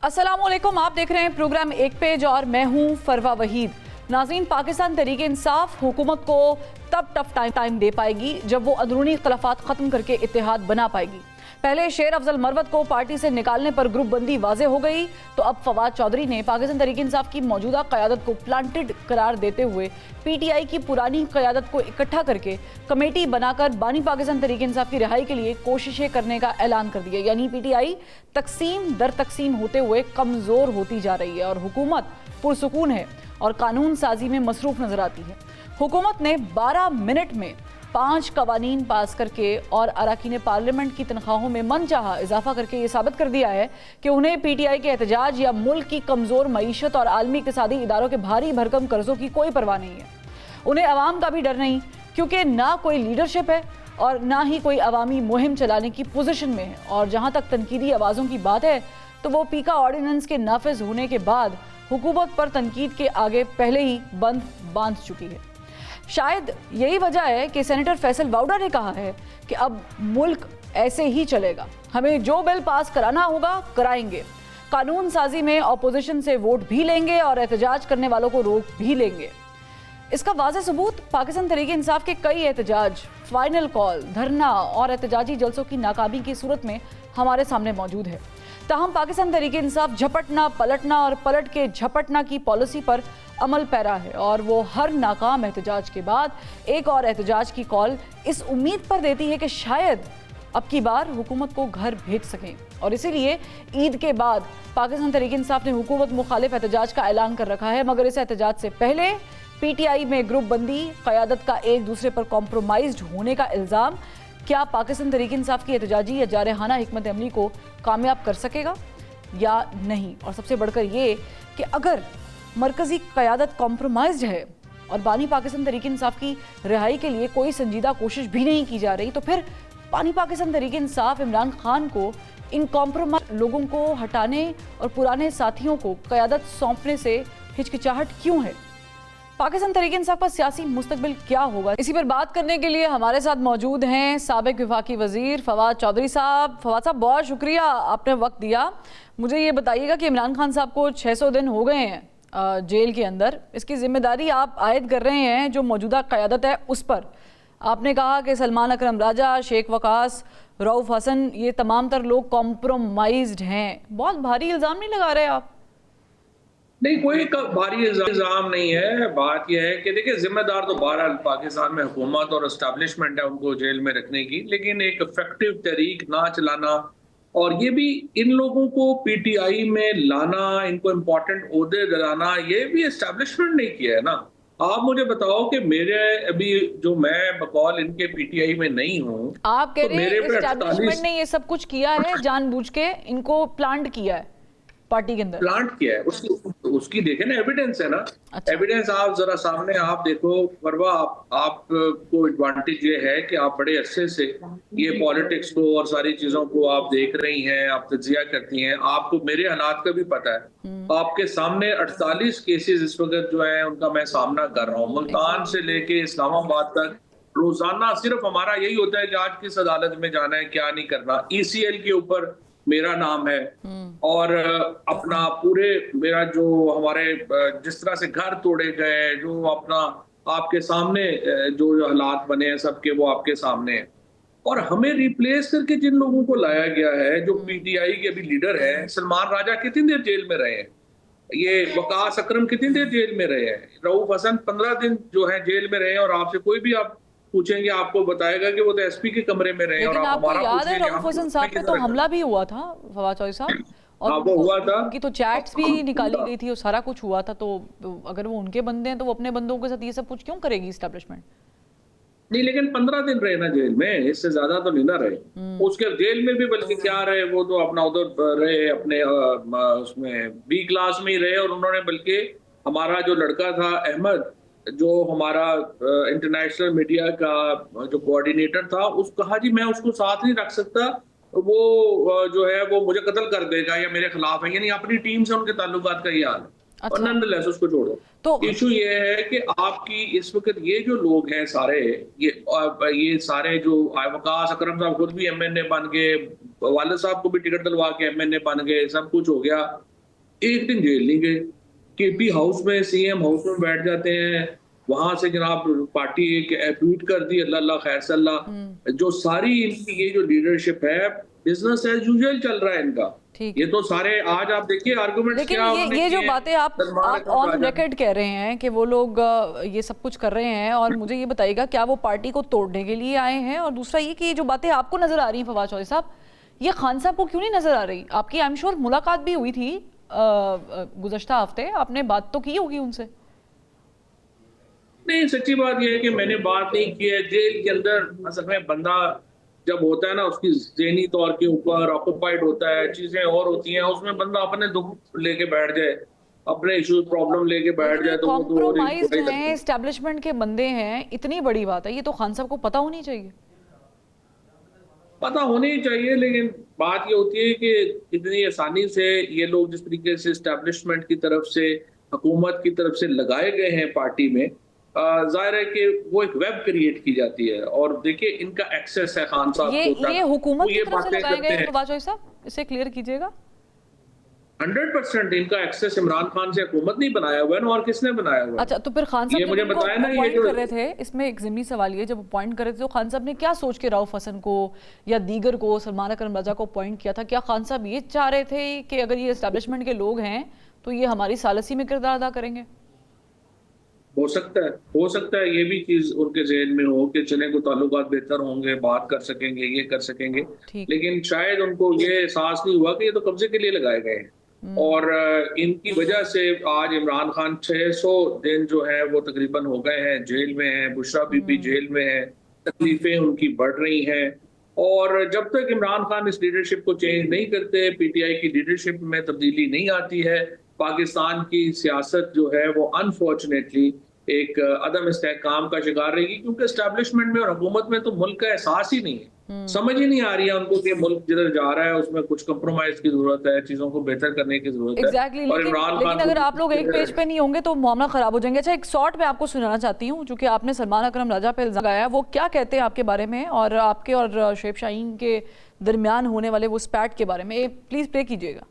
अस्सलामुअलैकुम, आप देख रहे हैं प्रोग्राम एक पेज और मैं हूं फरवा वहीद। नाज़रीन, पाकिस्तान तहरीक इंसाफ हुकूमत को तब टफ टाइम दे पाएगी जब वो अंदरूनी इख्तलाफात ख़त्म करके इत्तेहाद बना पाएगी। पहले शेर अफजल मरवत को पार्टी से निकालने पर ग्रुप बंदी वाजे हो गई, तो अब फवाद चौधरी ने पाकिस्तान तहरीक इंसाफ की मौजूदा क़यादत को प्लांटेड करार देते हुए PTI की पुरानी क़यादत को इकट्ठा करके कमेटी बनाकर बानी पाकिस्तान तहरीक इंसाफ की रिहाई के लिए कोशिशें करने का ऐलान कर दिया। यानी PTI तकसीम दर तकसीम होते हुए कमज़ोर होती जा रही है और हुकूमत पुरसुकून है और कानून साजी में मसरूफ़ नजर आती है। हुकूमत ने 12 मिनट में 5 कवानीन पास करके और अरकान पार्लियामेंट की तनख्वाहों में मनचाहा इजाफा करके ये साबित कर दिया है कि उन्हें PTI के एहतजाज या मुल्क की कमज़ोर मईशत और आलमी इक़्तिसादी इदारों के भारी भरकम कर्जों की कोई परवाह नहीं है। उन्हें अवाम का भी डर नहीं, क्योंकि ना कोई लीडरशिप है और ना ही कोई अवामी मुहिम चलाने की पोजीशन में है। और जहाँ तक तनकीदी आवाज़ों की बात है तो वो पीका ऑर्डिनेंस के नाफिज होने के बाद हुकूमत पर तनकीद के आगे पहले ही बंद बांध चुकी है। शायद यही वजह है कि सेनेटर फैसल वाउडा ने कहा है कि अब मुल्क ऐसे ही चलेगा, हमें जो बिल पास कराना होगा कराएंगे, कानून साजी में अपोजिशन से वोट भी लेंगे और एहतजाज करने वालों को रोक भी लेंगे। इसका वाज़ेह सबूत पाकिस्तान तहरीक इंसाफ के कई एहतजाज, फाइनल कॉल, धरना और एहतजाजी जलसों की नाकामी की सूरत में हमारे सामने मौजूद है। ताहम पाकिस्तान तहरीक इंसाफ झपटना पलटना और पलट के झपटना की पॉलिसी पर अमल पैरा है और वो हर नाकाम एहतजाज के बाद एक और एहतजाज की कॉल इस उम्मीद पर देती है कि शायद अब की बार हुकूमत को घर भेज सकें। और इसीलिए ईद के बाद पाकिस्तान तहरीक इंसाफ ने हुकूमत मुखालिफ एहतजाज का ऐलान कर रखा है। मगर इस एहतजाज से पहले PTI में ग्रुप बंदी, क़यादत का एक दूसरे पर कॉम्प्रोमाइज्ड होने का इल्ज़ाम क्या पाकिस्तान तहरीक इंसाफ की एहतजाजी या जारहाना हिकमत अमली को कामयाब कर सकेगा या नहीं। और सबसे बढ़कर ये कि अगर मरकज़ी क़यादत कॉम्प्रोमाइज्ड है और बानी पाकिस्तान तहरीक इंसाफ की रिहाई के लिए कोई संजीदा कोशिश भी नहीं की जा रही, तो फिर बानी पाकिस्तान तहरीक इंसाफ इमरान खान को इन कॉम्प्रोमाइज लोगों को हटाने और पुराने साथियों को क़यादत सौंपने से हिचकिचाहट क्यों है। पाकिस्तान तहरीक इंसाफ का सियासी मुस्तकबिल क्या होगा, इसी पर बात करने के लिए हमारे साथ मौजूद हैं साबिक वफाकी वजीर फवाद चौधरी साहब। फवाद साहब, बहुत शुक्रिया आपने वक्त दिया। मुझे ये बताइएगा कि इमरान खान साहब को 600 दिन हो गए हैं जेल के अंदर, इसकी जिम्मेदारी आप आयद कर रहे हैं जो मौजूदा क़यादत है उस पर। आपने कहा कि सलमान अकरम राजा, शेख वकास, रऊफ हसन, ये तमाम तर लोग कॉम्प्रोमाइज्ड हैं। बहुत भारी इल्ज़ाम नहीं लगा रहे आप? नहीं, कोई भारी इल्जाम नहीं है। बात यह है कि देखिए, जिम्मेदार तो बहरहाल पाकिस्तान में हुकूमत और एस्टैब्लिशमेंट है उनको जेल में रखने की, लेकिन एक इफेक्टिव तहरीक ना चलाना और ये भी इन लोगों को PTI में लाना, इनको इम्पोर्टेंट ओहदे दिलाना, ये भी एस्टैब्लिशमेंट ने किया है ना। आप मुझे बताओ कि मेरे अभी जो मैं बकौल इनके PTI में नहीं हूँ, आप कह रहे हैं एस्टैब्लिशमेंट ने ये सब कुछ किया है, जानबूझ के इनको प्लांट किया है पार्टी के अंदर, प्लांट किया है। उसकी देखे ना, एविडेंस है ना। अच्छा। एविडेंस आप जरा सामने आप देखो परवा, आपको एडवांटेज ये है कि आप बड़े अरसे से ये पॉलिटिक्स को और सारी चीजों को आप देख रही हैं, आप तजिया करती हैं, आपको मेरे हालात का भी पता है। आपके सामने 48 केसेस इस वक्त जो है उनका मैं सामना कर रहा हूँ, मुल्तान से लेके इस्लामाबाद तक। रोजाना सिर्फ हमारा यही होता है कि आज किस अदालत में जाना है, क्या नहीं करना। ECL के ऊपर मेरा नाम है और अपना पूरे मेरा जो हमारे जिस तरह से घर तोड़े गए, जो अपना आपके सामने जो हालात बने हैं सबके, वो आपके सामने हैं। और हमें रिप्लेस करके जिन लोगों को लाया गया है, जो PTI के अभी लीडर हैं, सलमान राजा कितनी देर जेल में रहे हैं, ये वकास अकरम कितनी देर जेल में रहे हैं, रऊफ हसन 15 दिन जो है जेल में रहे हैं। और आपसे कोई भी आप पूछेंगे आपको बताएगा कि वो तो SP के कमरे में रहे। और आपको याद है रऊफ हसन साहब पे तो हमला भी हुआ था फवाद चौधरी साहब, और वो हुआ था, उनकी तो चैट्स भी निकाली गई थी और सारा कुछ हुआ था। तो अगर वो उनके बंदे हैं तो वो अपने बंदों के साथ ये सब कुछ क्यों करेगी एस्टैब्लिशमेंट? नहीं, लेकिन 15 दिन रहे ना जेल में, इससे ज्यादा तो नहीं ना रहे। उसके जेल में भी बल्कि क्या रहे, वो तो अपना उधर रहे, अपने उसमें B क्लास में ही रहे। और उन्होंने बल्कि हमारा जो लड़का था अहमद, जो हमारा इंटरनेशनल मीडिया का जो कोऑर्डिनेटर था, उसको कहा जी मैं उसको साथ नहीं रख सकता, वो जो है वो मुझे कत्ल कर देगा या मेरे खिलाफ है, यानी अपनी टीम से उनके ताल्लुकात का ये हाल है। अच्छा। और नॉनदलेस उसको छोड़ो। तो इशू ये है कि आपकी इस वक्त ये जो लोग हैं सारे, ये सारे जो वकास अकरम साहब खुद भी MNA बन गए, वालिद साहब को भी टिकट दिलवा के MNA बन गए, सब कुछ हो गया। एक दिन जेल नहीं गए, केपी हाउस में, सीएम हाउस में बैठ जाते हैं, वहां से जनाब पार्टी एक ट्वीट कर दी, अल्लाह अल्लाह खैर सल्लाह। जो सारी इनकी ये जो लीडरशिप है, बिजनेस एज यूजुअल चल रहा है इनका। ठीक। ये तो सारे आज आप देखिए आर्गुमेंट्स लेकिन क्या ये जो बातें आप ऑन रिकॉर्ड कह रहे हैं कि वो लोग ये सब कुछ कर रहे हैं, और मुझे ये बताइएगा क्या वो पार्टी को तोड़ने के लिए आए हैं? और दूसरा ये कि ये जो बातें आपको नजर आ रही हैं फवाद चौधरी साहब, ये खान साहब को क्यों नहीं नजर आ रही? आपकी आई एम श्योर मुलाकात भी हुई थी गुज़श्ता हफ्ते, आपने बात तो की होगी उनसे। नहीं, सच्ची बात यह है कि मैंने बात नहीं की है। जेल के अंदर असल में बंदा जब होता है ना, उसकी ज़हनी तौर के ऊपर ऑक्युपाइड होता है, चीजें और होती हैं, उसमें बंदा अपने दुख लेके बैठ जाए, अपने इश्यूज प्रॉब्लम लेके बैठ जाए, तो वो तो कॉम्प्रोमाइज्ड हैं, एस्टेब्लिशमेंट के बंदे हैं, इतनी बड़ी बात है, ये तो खान साहब को पता होनी चाहिए। पता होनी चाहिए, लेकिन बात ये होती है कि इतनी आसानी से ये लोग जिस तरीके से एस्टेब्लिशमेंट की तरफ से, हुकूमत की तरफ से लगाए गए हैं पार्टी में, जाहिर है कि वो एक वेब क्रिएट की जाती है। और देखिए इनका एक्सेस है खान साहब को, ये हुकूमत की तरफ से लगाए गए हैं फवाद चौधरी साहब, इसे क्लियर कीजिएगा। 100% इनका एक्सेस इमरान खान से हुकूमत नहीं बनाया हुआ है ना, और किसने बनाया हुआ है? अच्छा, तो फिर खान साहब मुझे बताया ना, ये जो कर रहे थे, इसमें एक ज़िमनी सवाल ये, जब अपॉइंट कर रहे थे तो खान साहब ने क्या सोच के राउफ हसन को या दीगर को, सलमान अकरम रजा को अपॉइंट किया था? क्या खान साहब ये चाह रहे थे कि अगर ये एस्टेब्लिशमेंट के लोग हैं तो ये हमारी सालसी में किरदार अदा करेंगे? हो सकता है ये भी चीज उनके जहन में हो कि चले को ताल्लुकात बेहतर होंगे, बात कर सकेंगे, ये कर सकेंगे, लेकिन शायद उनको ये एहसास नहीं हुआ कि ये तो कब्जे के लिए लगाए गए हैं। और इनकी वजह से आज इमरान खान 600 दिन जो है वो तकरीबन हो गए हैं जेल में हैं, बुशरा बीबी जेल में है, तकलीफें उनकी बढ़ रही हैं। और जब तक इमरान खान इस लीडरशिप को चेंज नहीं करते, पीटीआई की लीडरशिप में तब्दीली नहीं आती है, पाकिस्तान की सियासत जो है वो अनफॉर्चुनेटली एक अदम इस्तेहकाम का शिकार रहेगी, क्योंकि एस्टेब्लिशमेंट में और हुकूमत में तो मुल्क का एहसास ही नहीं है, समझ ही नहीं आ रही है उनको कि मुल्क जिधर जा रहा है उसमें कुछ कंप्रोमाइज की जरूरत है, चीजों को बेहतर करने की जरूरत है। और लेकिन अगर आप लोग एक पेज पे नहीं होंगे तो मामला खराब हो जाएंगे। अच्छा, एक शॉर्ट में आपको सुनाना चाहती हूँ, जो कि आपने सलमान अकरम रजा पे इल्जाम लगाया, वो क्या कहते हैं आपके बारे में और आपके और शेख शाहीन के दरमियान होने वाले वो स्पैट के बारे में, प्लीज प्ले कीजिएगा।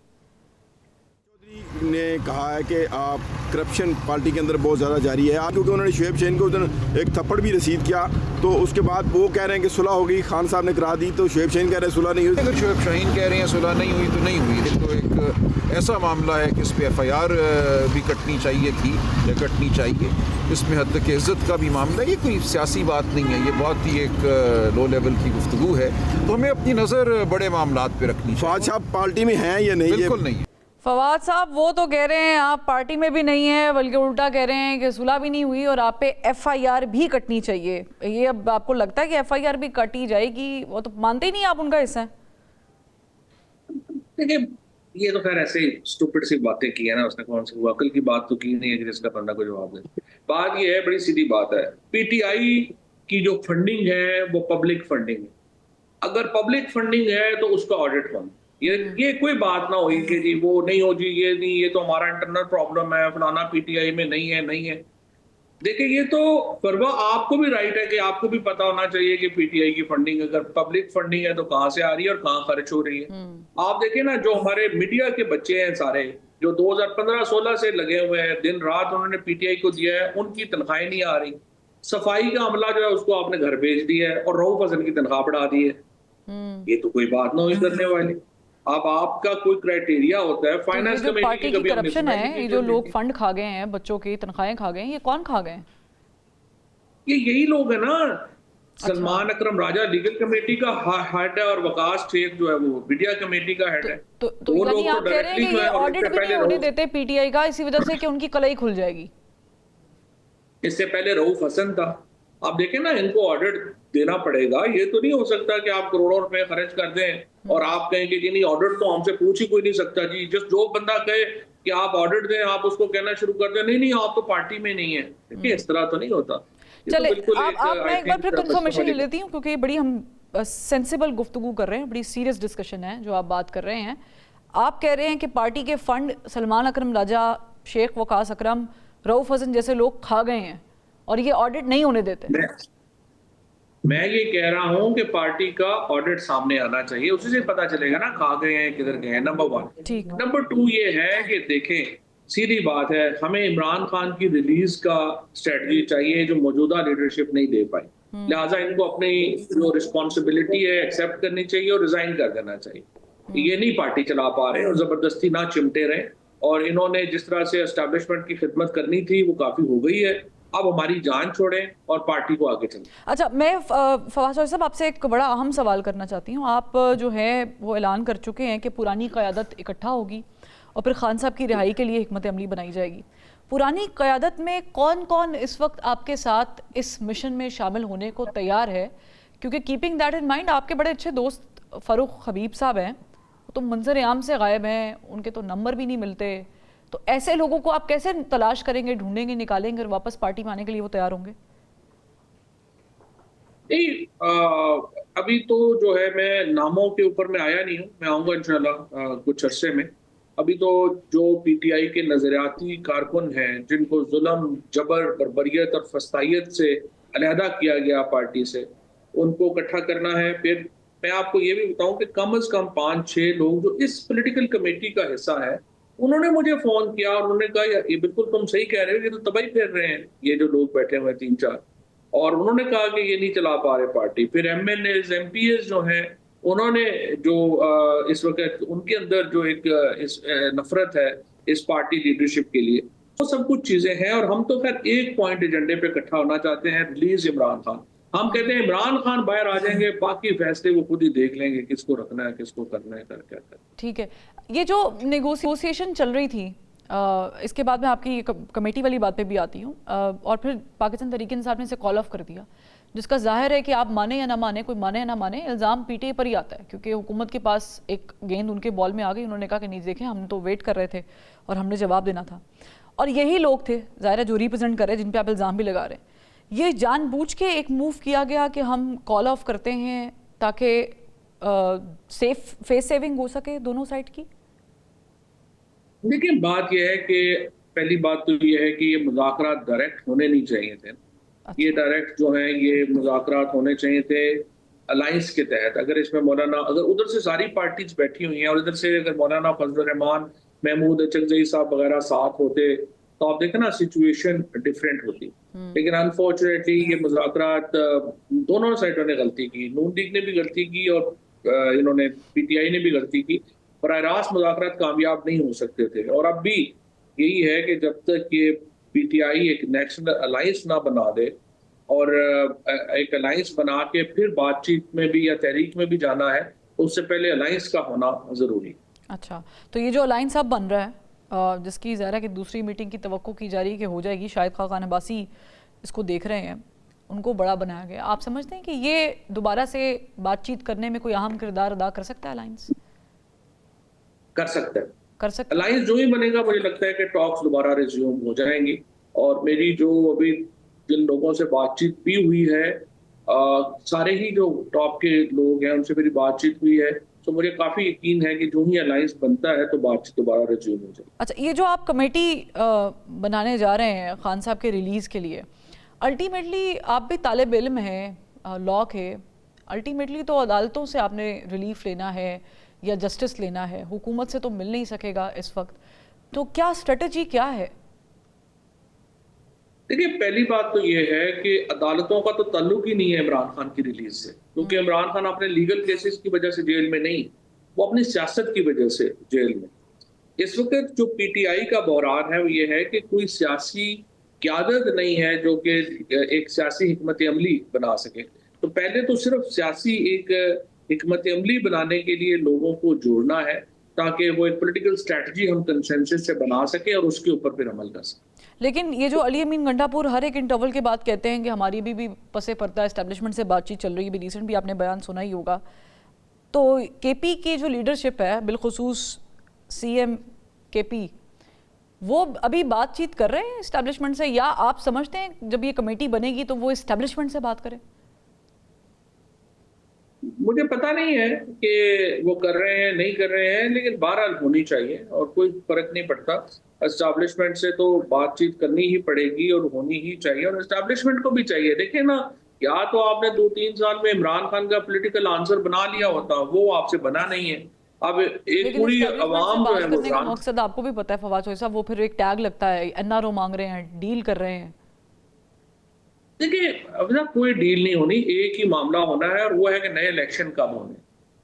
ने कहा है कि आप करप्शन पार्टी के अंदर बहुत ज़्यादा जारी है, क्योंकि उन्होंने शुएब शहीन को उस दिन एक थप्पड़ भी रसीद किया, तो उसके बाद वो कह रहे हैं कि सुलह हो गई, खान साहब ने करा दी, तो शुएब शहीन कह रहे हैं सुलह नहीं हुई। अगर शुएब शाहीन कह रहे हैं सुलह नहीं हुई तो नहीं हुई, तो एक ऐसा मामला है कि इस पर FIR भी कटनी चाहिए थी या कटनी चाहिए। इसमें हद तक इज़्ज़त का भी मामला है, ये कोई सियासी बात नहीं है, ये बहुत ही एक लो लेवल की गुफ्तगू है, तो हमें अपनी नज़र बड़े मामलात पे रखनी चाहिए। फवाद साहब पार्टी में हैं या नहीं? बिल्कुल नहीं है फवाद साहब, वो तो कह रहे हैं आप पार्टी में भी नहीं है, बल्कि उल्टा कह रहे हैं कि सुलह भी नहीं हुई और आप पे FIR भी कटनी चाहिए। ये अब आपको लगता है कि FIR भी कटी जाएगी? वो तो मानते ही नहीं आप उनका हिस्सा है। देखिए, ये तो खैर ऐसे स्टूपिड सी बातें की है ना उसने, कौन सी अकल की बात तो की नहीं है कि जिसका बंदा को जवाब दे। बात ये है, बड़ी सीधी बात है, PTI की जो फंडिंग है वो पब्लिक फंडिंग है। अगर पब्लिक फंडिंग है तो उसका ऑडिट होना, ये कोई बात ना हुई कि जी वो नहीं हो जी, ये नहीं, ये तो हमारा इंटरनल प्रॉब्लम है, फलाना PTI में नहीं है। देखिए, ये तो फरवा आपको भी राइट है कि आपको भी पता होना चाहिए कि PTI की फंडिंग अगर पब्लिक फंडिंग है तो कहाँ से आ रही है और कहाँ खर्च हो रही है। आप देखिए ना, जो हमारे मीडिया के बच्चे हैं सारे, जो 2015-16 से लगे हुए हैं, दिन रात उन्होंने PTI को दिया है, उनकी तनख्वाहें नहीं आ रही। सफाई का अमला जो है उसको आपने घर भेज दिया है और रऊफ हसन की तनख्वाह बढ़ा दी है। ये तो कोई बात ना हुई करने वाली। अब आपका कोई क्राइटेरिया होता है, फाइनेंस कमेटी की करप्शन है, ये जो लोग फंड खा गए हैं, बच्चों की तनख्वाहें खा गए हैं, ये कौन खा गए हैं? ये यही लोग है ना। सलमान अकरम राजा लीगल कमेटी का हेड है और वकास शेख जो है वो मीडिया कमेटी का हेड है। तो यानी आप कह रहे हैं कि ये ऑडिट भी नहीं होने देते PTI का, इसी वजह से कि उनकी कलाई खुल जाएगी। इससे पहले रऊफ हसन था। आप देखें ना, इनको ऑडिट देना पड़ेगा। ये तो नहीं हो सकता कि आप करोड़ों रुपए खर्च कर दें और आप कहेंगे कि नहीं ऑडिट तो हमसे पूछ ही कोई नहीं सकता जी। जस्ट जो बंदा कहे कि आप ऑडिट दें, आप उसको कहना शुरू कर दें नहीं आप तो पार्टी में नहीं है। देखिए, इस तरह तो नहीं होता। चले, आप मैं एक बार फिर कंफर्मेशन ले लेती हूँ, क्योंकि बड़ी हम सेंसिबल गुफ्तगू कर रहे हैं, बड़ी सीरियस डिस्कशन है जो आप बात कर रहे हैं। आप कह रहे हैं कि पार्टी के फंड सलमान अकरम राजा, शेख वकास अकरम, रऊफ हसन जैसे लोग खा गए हैं और ये ऑडिट नहीं होने देते। मैं ये कह रहा हूं कि पार्टी का ऑडिट सामने आना चाहिए, उसी से पता चलेगा ना कहाँ गए हैं किधर गए हैं, नंबर 1। ठीक। नंबर 2 ये है कि देखें, सीधी बात है, हमें इमरान खान की रिलीज का स्ट्रेटजी चाहिए जो मौजूदा लीडरशिप नहीं दे पाई। लिहाजा इनको अपनी जो रिस्पॉन्सिबिलिटी है एक्सेप्ट करनी चाहिए और रिजाइन कर देना चाहिए। ये नहीं पार्टी चला पा रहे और जबरदस्ती ना चिमटे रहे, और इन्होंने जिस तरह से एस्टैब्लिशमेंट की खिदमत करनी थी वो काफी हो गई है। अब हमारी जान छोड़ें और पार्टी को आगे चलें। अच्छा, मैं फवाद चौधरी साहब आपसे एक बड़ा अहम सवाल करना चाहती हूँ। आप जो है वो ऐलान कर चुके हैं कि पुरानी क़यादत इकट्ठा होगी और फिर खान साहब की रिहाई के लिए हिकमत अमली बनाई जाएगी। पुरानी क़यादत में कौन कौन इस वक्त आपके साथ इस मिशन में शामिल होने को तैयार है? क्योंकि कीपिंग दैट इन माइंड, आपके बड़े अच्छे दोस्त फ़ारूक हबीब साहब हैं, तो मंजर आम से गायब हैं, उनके तो नंबर भी नहीं मिलते। तो ऐसे लोगों को आप कैसे तलाश करेंगे, ढूंढेंगे, निकालेंगे और वापस पार्टी में आने के लिए वो तैयार होंगे? नहीं, अभी तो जो है मैं नामों के ऊपर मैं आया नहीं हूँ, मैं आऊँगा इंशाल्लाह कुछ अरसे में। अभी तो जो पीटीआई के नजरियाती कारकुन हैं जिनको जुल्म, जबर, बर्बरियत और फस्तायत से अलहदा किया गया पार्टी से, उनको इकट्ठा करना है। फिर मैं आपको ये भी बताऊं कि कम से कम 5-6 लोग जो इस पॉलिटिकल कमेटी का हिस्सा है, उन्होंने मुझे फोन किया और उन्होंने कहा ये बिल्कुल तुम सही कह रहे हो, ये तो तबाही फेर रहे हैं ये जो लोग बैठे हुए हैं 3-4। और उन्होंने कहा कि ये नहीं चला पा रहे पार्टी। फिर एमएनएस, एमपीएस जो हैं, उन्होंने जो इस वक्त उनके अंदर जो एक नफरत है इस पार्टी लीडरशिप के लिए, वो सब कुछ चीजें हैं। और हम तो खैर एक पॉइंट एजेंडे पे इकट्ठा होना चाहते हैं, रिलीज इमरान खान। हम कहते हैं इमरान खान बाहर आ जाएंगे, बाकी फैसले वो खुद ही देख लेंगे, किसको रखना है, किसको करना है, कर क्या करना है। ठीक है। ये जो नेगोशिएशन चल रही थी, इसके बाद मैं आपकी कमेटी वाली बात पे भी आती हूँ, और फिर पाकिस्तान तहरीक इंसाफ ने इसे कॉल ऑफ कर दिया, जिसका जाहिर है कि आप माने या ना माने, कोई माने या ना माने, इल्ज़ाम पीटीआई पर ही आता है, क्योंकि हुकूमत के पास एक गेंद उनके बॉल में आ गई। उन्होंने कहा कि नहीं देखें, हम तो वेट कर रहे थे और हमने जवाब देना था। और यही लोग थे ज़ाहिर है जो रिप्रेजेंट कर रहे हैं, जिन पर आप इल्ज़ाम भी लगा रहे हैं। ये जानबूझ के एक मूव किया गया कि हम कॉल ऑफ करते हैं ताकि फेस सेविंग हो सके दोनों साइड की। देखिए, बात यह है कि पहली बात तो यह है कि ये मुज़ाकरात डायरेक्ट होने नहीं चाहिए थे। अच्छा। ये डायरेक्ट जो है ये मुज़ाकरात होने चाहिए थे अलायंस के तहत। अगर इसमें मौलाना, अगर उधर से सारी पार्टीज बैठी हुई हैं और इधर से अगर मौलाना फजल रहमान, महमूद अचकजई साहब वगैरह साथ होते, तो आप देखें ना सिचुएशन डिफरेंट होती। लेकिन अनफॉर्चुनेटली ये मुज़ाकरात दोनों साइडों ने गलती की, नून लीग ने भी गलती की और इन्होंने पीटीआई ने भी गलती की। बराह रास्त मुज़ाकरात कामयाब नहीं हो सकते थे। और अब भी यही है कि जब तक ये पीटीआई एक नेशनल अलायंस ना बना दे और एक अलायंस बना के फिर बातचीत में भी या तहरीक में भी जाना है, उससे पहले अलायंस का होना ज़रूरी। अच्छा, तो ये जो अलायंस अब बन रहा है, जिसकी ज़ाहिर है कि दूसरी मीटिंग की तवक्को की जा रही है कि हो जाएगी, शायद खान अब्बासी इसको देख रहे हैं, उनको बड़ा बनाया गया। आप समझते हैं कि ये दोबारा से बातचीत करने में कोई अहम किरदार अदा कर सकता है अलायंस? कर सकता है, कर सकता है। अलायंस जो ही बनेगा, मुझे लगता है कि टॉक्स दोबारा रिज्यूम हो जाएंगी। और मेरी जो अभी जिन लोगों से बातचीत भी हुई है, सारे ही जो टॉप के लोग हैं उनसे मेरी बातचीत हुई है, तो मुझे काफी यकीन है कि जो ही अलायंस बनता है तो बातचीत दोबारा रिज्यूम हो जाएगी। अच्छा, ये जो आप कमेटी बनाने जा रहे हैं खान साहब के रिलीज़ के लिए, अल्टीमेटली आप भी तालिब इल्म हैं लॉ के, अल्टीमेटली तो अदालतों से आपने रिलीफ लेना है या जस्टिस लेना है, हुकूमत से तो मिल नहीं सकेगा इस वक्त। तो क्या स्ट्रेटजी क्या है? देखिए, पहली बात तो ये है कि अदालतों का तो ताल्लुक ही नहीं है इमरान खान की रिलीज से, क्योंकि इमरान खान अपने लीगल केसेस की वजह से जेल में नहीं, वो अपनी सियासत की वजह से जेल में। इस वक्त जो पीटीआई का बहरान है वो ये है कि कोई सियासी क़यादत नहीं है जो कि एक सियासी हिकमत अमली बना सके। तो पहले तो सिर्फ सियासी एक हिकमत अमली बनाने के लिए लोगों को जोड़ना है, ताकि वो एक पॉलिटिकल स्ट्रेटजी हम कंसेंसस से बना सके और उसके ऊपर फिर अमल कर सके। लेकिन ये जो अली अमीन गंडापुर हर एक इंटरवल के बाद कहते हैं कि हमारी भी पसे पड़ता है, एस्टेब्लिशमेंट से बातचीत चल रही है, भी रिसेंट भी आपने बयान सुना ही होगा। तो केपी की जो लीडरशिप है, बिलखुसूस सीएम केपी, वो अभी बातचीत कर रहे हैं एस्टेब्लिशमेंट से, या आप समझते हैं जब ये कमेटी बनेगी तो वो एस्टेब्लिशमेंट से बात करें? मुझे पता नहीं है कि वो कर रहे हैं नहीं कर रहे हैं, लेकिन बहरहाल होनी चाहिए और कोई फर्क नहीं पड़ता। एस्टैब्लिशमेंट से तो बातचीत करनी ही पड़ेगी और होनी ही चाहिए, और एस्टैब्लिशमेंट को भी चाहिए। देखिए ना, या तो आपने 2-3 साल में इमरान खान का पॉलिटिकल आंसर बना लिया होता, वो आपसे बना नहीं है। अब एक लेकिन पूरी establishment से अवाम जो बात है वो करने का मकसद आपको भी पता है फवाद चौधरी साहब, वो फिर एक टैग लगता है, एनआरओ मांग रहे हैं, डील कर रहे हैं। देखिए, अब ना कोई डील नहीं होनी, एक ही मामला होना है और वो है कि नए इलेक्शन कब होने।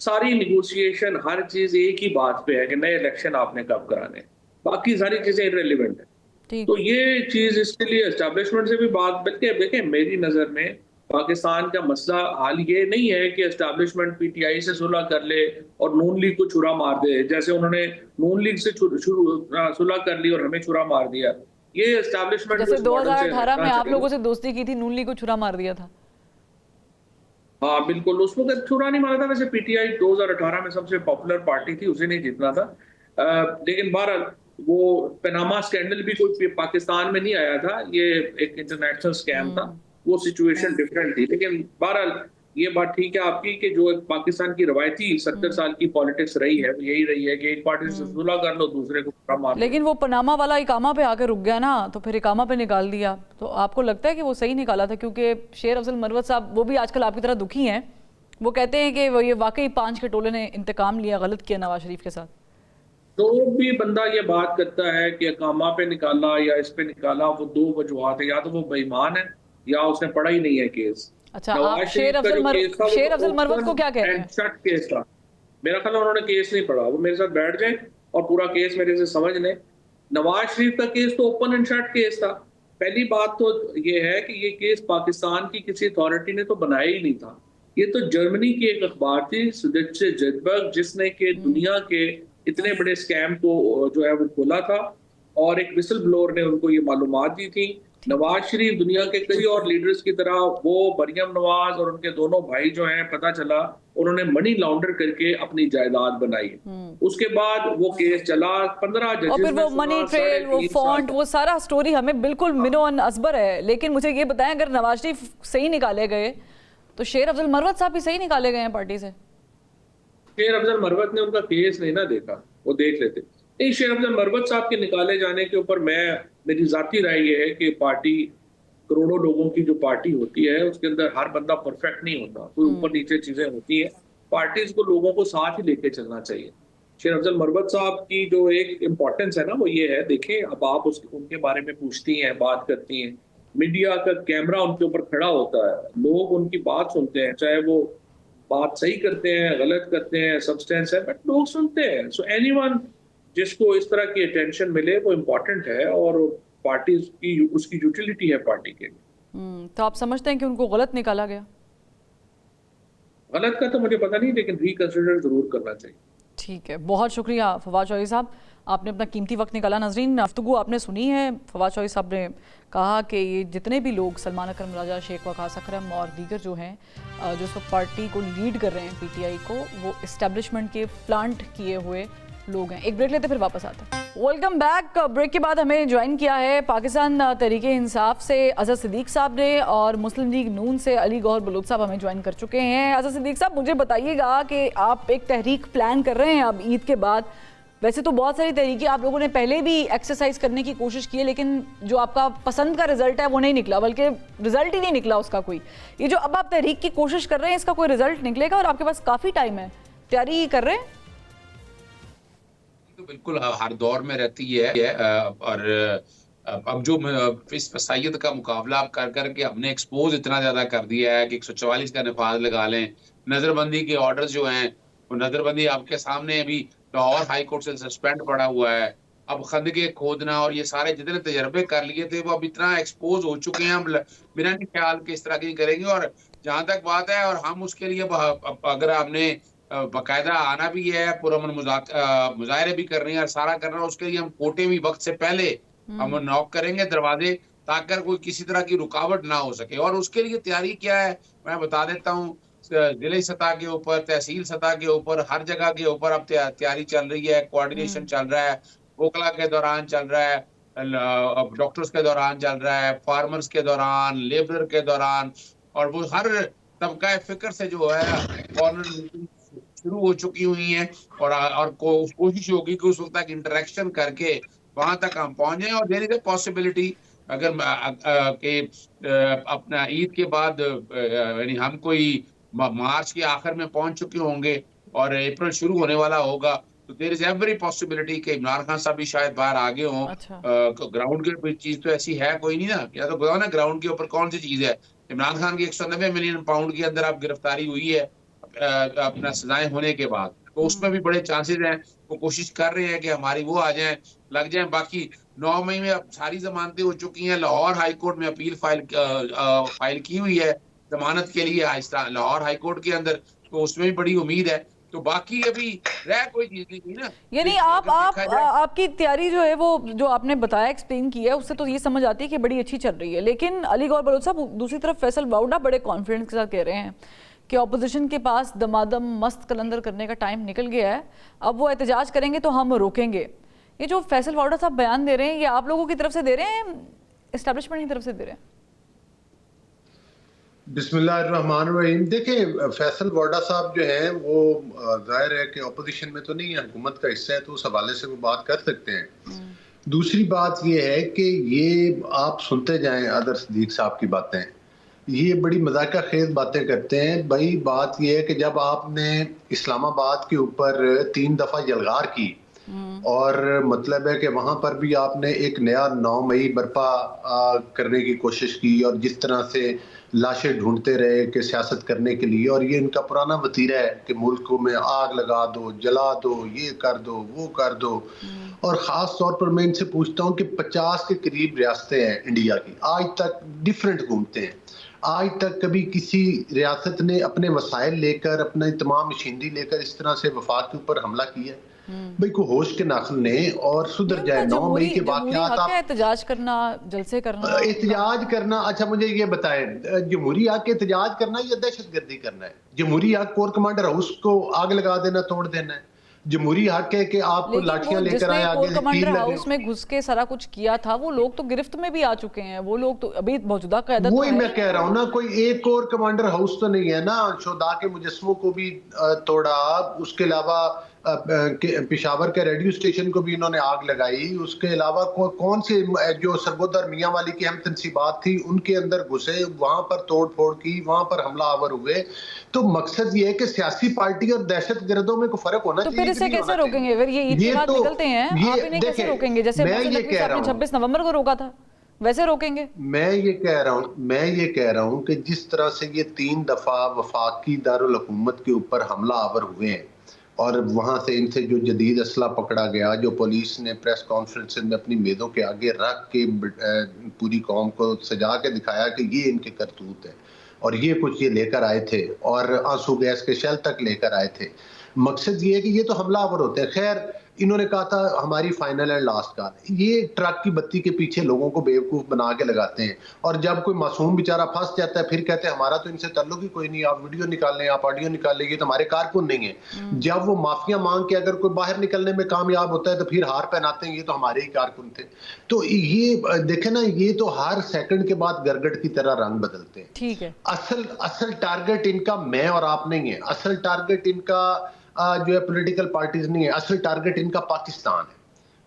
सारी निगोशिएशन, हर चीज एक ही बात पे है कि नए इलेक्शन आपने कब कराने, बाकी सारी चीजें इररिलेवेंट है। ठीक। तो ये चीज इसके लिए एस्टैब्लिशमेंट से भी बात, बल्कि देखिए मेरी नजर में पाकिस्तान का मसला हाल ये नहीं है कि एस्टैब्लिशमेंट पीटीआई से सुलह कर ले और नून लीग को छुरा मार दे, जैसे उन्होंने नून लीग से सुलह कर ली और हमें छुरा मार दिया। ये एस्टैब्लिशमेंट जैसे 2018 में आप लोगों से दोस्ती की थी, नून लीग को छुरा मार दिया था। हाँ बिल्कुल, उस वक्त छुरा नहीं मारा था। वैसे पीटीआई 2018 में सबसे पॉपुलर पार्टी थी, उसे नहीं जीतना था। लेकिन बहरहाल वो पनामा स्कैंडल भी कोई पाकिस्तान में नहीं आया था, ये एक इंटरनेशनल स्कैम था, वो सिचुएशन डिफरेंट थी। लेकिन बहरहाल ये बात ठीक है आपकी कि जो एक पाकिस्तान की रवायती 70 साल की पॉलिटिक्स रही है, यही रही है कि एक पार्टी से सुलह कर लो, दूसरे को छुरा मार लो। लेकिन वो पनामा वाला इकामा पे आकर रुक गया ना, तो फिर इकामा पे निकाल दिया। तो आपको लगता है कि वो सही निकाला था? क्योंकि शेर अफजल मरवत साहब वो भी आजकल आपकी तरह दुखी हैं, वो कहते हैं कि वो ये वाकई 5 के टोले ने इंतकाम लिया, गलत किया नवाज शरीफ के साथ। तो भी बंदा ये बात करता है कि इकामा पे निकाला या इस पे निकाला, वो दो वजूहत है, या तो वो बेईमान है या उसने पढ़ा ही नहीं है केस। अच्छा, आप शेर अफजल मरवत को क्या कह रहे हैं? शट केस था, मेरा ख्याल उन्होंने केस नहीं पढ़ा, वो मेरे साथ बैठ जाए और पूरा केस मेरे से समझ लें। नवाज शरीफ का केस तो ओपन एंड शट केस था। पहली बात तो ये है कि ये केस पाकिस्तान की किसी अथॉरिटी ने तो बनाया ही नहीं था, ये तो जर्मनी की एक अखबार थी सुडिट्जे ज़ेटबर्ग, जिसने के दुनिया के इतने बड़े स्कैम को जो है वो खोला था और एक विसल ब्लोअर ने उनको ये मालूमात दी थी। नवाज शरीफ दुनिया के कई और लीडर्स की तरह वो मरियम नवाज और उनके दोनों भाई जो हैं, पता चला उन्होंने मनी लॉन्डर करके अपनी जायदाद बनाई। उसके बाद वो केस चला, 15 जजेस और फिर वो मनी ट्रेल, वो फॉन्ट, वो सारा स्टोरी हमें बिल्कुल मिनोन असबर है। लेकिन मुझे ये बताएं, अगर नवाज शरीफ सही निकाले गए तो शेर अफजल मरवत साहब भी सही निकाले गए हैं पार्टी से? शेर अफजल मरवत ने उनका केस नहीं ना देखा, वो देख लेते। नहीं, शेर अफजल मरवत साहब के निकाले जाने के ऊपर मेरी जाती राय ये है कि पार्टी, करोड़ों लोगों की जो पार्टी होती है उसके अंदर हर बंदा परफेक्ट नहीं होता, कोई ऊपर नीचे चीजें होती है। पार्टीज को लोगों को साथ ही लेके चलना चाहिए। शेर अफजल मरवत साहब की जो एक इम्पोर्टेंस है ना, वो ये है, देखें अब आप उनके बारे में पूछती हैं, बात करती हैं, मीडिया का कैमरा उनके ऊपर खड़ा होता है, लोग उनकी बात सुनते हैं, चाहे वो बात सही करते हैं, गलत करते हैं, सब्सटेंस है, बट लोग सुनते हैं। सो एनीवन जिसको इस तरह की अटेंशन मिले वो इम्पोर्टेंट है और पार्टी की उसकी यूटिलिटी है पार्टी के लिए। तो आप समझते हैं कि उनको गलत निकाला गया? गलत का तो मुझे पता नहीं, लेकिन रिकंसिडर जरूर करना चाहिए। ठीक है, बहुत शुक्रिया फवाद चौधरी साहब, आपने अपना कीमती वक्त निकाला। नाजरीन, गुफ्तगू आपने सुनी है। फवाद चौधरी साहब ने कहा कि ये जितने भी लोग, सलमान अकरम राजा, शेख वकास अकरम और दीगर जो हैं, जो इस वक्त पार्टी को लीड कर रहे हैं, पीटीआई को, वो इस्टेब्लिशमेंट के प्लांट किए हुए लोग हैं। एक ब्रेक लेते फिर वापस आते हैं। Welcome back. ब्रेक के बाद हमें ज्वाइन किया है पाकिस्तान तहरीके इंसाफ से अजहर सिद्दीक साहब ने, और मुस्लिम लीग नून से अली गौहर बलोच साहब हमें ज्वाइन कर चुके हैं। अजहर सिद्दीक साहब, मुझे बताइएगा कि आप एक तहरीक प्लान कर रहे हैं अब ईद के बाद। वैसे तो बहुत सारी तहरीकें आप लोगों ने पहले भी एक्सरसाइज करने की कोशिश की है, लेकिन जो आपका पसंद का रिजल्ट है वो नहीं निकला, बल्कि रिजल्ट ही नहीं निकला उसका कोई। ये जो अब आप तहरीक की कोशिश कर रहे हैं, इसका कोई रिजल्ट निकलेगा और आपके पास काफ़ी टाइम है, तैयारी कर रहे हैं? तो बिल्कुल हर दौर में रहती है, और अब जो इस फसाइयत का मुकाबला आप कर करके हमने एक्सपोज इतना ज़्यादा कर दिया है कि 144 का नफाज लगा लें। नज़रबंदी के ऑर्डर्स जो हैं, वो नज़रबंदी आपके सामने अभी लाहौर हाई कोर्ट से सस्पेंड पड़ा हुआ है। अब खंदके खोदना और ये सारे जितने तजर्बे कर लिए थे वो अब इतना एक्सपोज हो चुके हैं, हम मेरा नहीं ख्याल कि इस तरह की करेंगे। और जहाँ तक बात है, और हम उसके लिए अगर हमने बाकायदा आना भी है, पुरअमन मुजाहरे भी कर रहे हैं और सारा करना है, उसके लिए हम कोटे भी वक्त से पहले हम नॉक करेंगे दरवाजे, ताकि कोई किसी तरह की रुकावट ना हो सके। और उसके लिए तैयारी क्या है मैं बता देता हूँ। जिले सतह के ऊपर, तहसील सतह के ऊपर, हर जगह के ऊपर अब तैयारी चल रही है, कोऑर्डिनेशन चल रहा है, वोकला के दौरान चल रहा है, डॉक्टर्स के दौरान चल रहा है, फार्मर्स के दौरान, लेबर के दौरान, और वो हर तबका फिक्र से जो है शुरू हो चुकी हुई हैं। और कोशिश होगी कि उस वक्त तक इंटरेक्शन करके वहां तक हम पहुंचे। और देयर इज अ पॉसिबिलिटी अगर अपना ईद के बाद यानी हम कोई मार्च के आखिर में पहुंच चुके होंगे और अप्रैल शुरू होने वाला होगा, तो देयर इज एवरी पॉसिबिलिटी कि इमरान खान साहब भी शायद बाहर आगे हों। अच्छा। ग्राउंड के ऊपर चीज तो ऐसी है कोई नहीं ना, या तो बताओ ना ग्राउंड के ऊपर कौन सी चीज है। इमरान खान की 190 मिलियन पाउंड के अंदर आप गिरफ्तारी हुई है अपना सजाएं होने के बाद, तो उसमें भी बड़े चांसेस हैं। वो कोशिश कर रहे हैं कि हमारी वो आ जाए, लग जाए। बाकी 9 मई में अब सारी जमानतें हो चुकी हैं। लाहौर हाई कोर्ट में अपील फाइल की हुई है जमानत के लिए लाहौर हाई कोर्ट के अंदर, तो उसमें भी बड़ी उम्मीद है। तो बाकी अभी रह कोई चीज नहीं ना। यानी आपकी तैयारी जो है वो जो आपने बताया एक्सप्लेन किया है उससे तो ये समझ आती है कि बड़ी अच्छी चल रही है। लेकिन अली गौहर बलोच साहब, दूसरी तरफ फैसल वाउडा बड़े कॉन्फिडेंस के साथ कह रहे हैं कि ऑपोजिशन के पास दमादम मस्त कलंदर करने का टाइम निकल गया है, अब वो एहतजाज करेंगे तो हम रोकेंगे। ये जो फैसल वाउडा साहब बयान दे रहे हैं, ये आप लोगों की तरफ से दे रहे हैं, एस्टैब्लिशमेंट की तरफ से दे रहे हैं? बिस्मिल्लाहिर्रहमानिर्रहीम। देखिए, फैसल वाडा साहब जो हैं वो जाहिर है कि अपोजिशन में तो नहीं है, हुकूमत का हिस्सा है, तो उस हवाले से वो बात कर सकते हैं। दूसरी बात ये है कि ये आप सुनते जाएं अदर सदीक साहब की बातें, ये बड़ी मजाका खेज बातें करते हैं। भाई बात ये है कि जब आपने इस्लामाबाद के ऊपर 3 दफ़ा जलगार की और मतलब है कि वहाँ पर भी आपने एक नया 9 मई बर्पा करने की कोशिश की और जिस तरह से लाशें ढूंढते रहे कि सियासत करने के लिए, और ये इनका पुराना वतीरा है कि मुल्कों में आग लगा दो, जला दो, ये कर दो, वो कर दो। और ख़ास तौर पर मैं इनसे पूछता हूँ कि 50 के करीब रियासतें हैं इंडिया की, आज तक डिफरेंट घूमते हैं, आज तक कभी किसी रियासत ने अपने वसाइल लेकर, अपना तमाम मशीनरी लेकर इस तरह से वफाक के ऊपर हमला किया? भाई को होश के नाखुन ने और सुधर जाए। 9 मई के वाक़यात आप एहतजाज करना, जलसे करना, एहतजाज करना, अच्छा मुझे ये बताएं, जमहूरी हक एहतजाज करना या दहशतगर्दी करना है? जमहूरी हक कोर कमांडर हाउस को आग लगा देना, तोड़ देना है? जमहूरी हक है कि आप लाठियां लेकर आए आगे कमांडर हाउस में घुस के सारा कुछ किया था, वो लोग तो गिरफ्त में भी आ चुके हैं, वो लोग तो अभी मौजूदा क़यादत। वही मैं कह रहा हूँ ना, कोई एक कोर कमांडर हाउस तो नहीं है ना। शोदा के मुजस्मों को भी तोड़ा, उसके अलावा पेशावर के रेडियो स्टेशन को भी इन्होंने आग लगाई, उसके अलावा कौन से जो सरगोदर मियाँ वाली की अहम तनसीबात थी उनके अंदर घुसे, वहां पर तोड़ फोड़ की, वहां पर हमला आवर हुए। तो मकसद ये है कि सियासी पार्टी और दहशत गर्दों में कोई फर्क होना चाहिए। तो फिर इसे कैसे रोकेंगे? अगर ये ईद के बाद निकलते हैं, आप इन्हें कैसे रोकेंगे? जैसे मैं ये कह रहा हूँ 26 नवंबर को रोका था, वैसे रोकेंगे? मैं ये कह रहा हूँ कि जिस तरह से ये 3 दफा वफाकी दारुल हुकूमत के ऊपर हमला आवर हुए हैं और वहाँ से इनसे जो जदीद असला पकड़ा गया, जो पुलिस ने प्रेस कॉन्फ्रेंस में अपनी मेदों के आगे रख के पूरी कौम को सजा के दिखाया कि ये इनके करतूत है और ये कुछ ये लेकर आए थे और आंसू गैस के शेल तक लेकर आए थे। मकसद ये है कि ये तो हमलावर होते हैं। खैर, इन्होंने कहा था हमारी फाइनल एंड लास्ट कार। ये ट्रक की बत्ती के पीछे लोगों को बेवकूफ़ बना के लगाते हैं और जब कोई मासूम बेचारा फंस जाता है फिर कहते हैं हमारा तो इनसे ताल्लुक ही कोई नहीं, आप वीडियो निकाल लें, आप ऑडियो निकाल लें, ये तो हमारे कारकुन नहीं है। जब वो माफिया मांग के अगर कोई बाहर निकलने में कामयाब होता है तो फिर हार पहनाते हैं, ये तो हमारे ही कारकुन थे। तो ये देखे ना, ये तो हर सेकंड के बाद गरगट की तरह रंग बदलते हैं। ठीक है, असल टारगेट इनका मैं और आप नहीं है, असल टारगेट इनका जो है पॉलिटिकल पार्टीज नहीं है, असल टारगेट इनका पाकिस्तान है।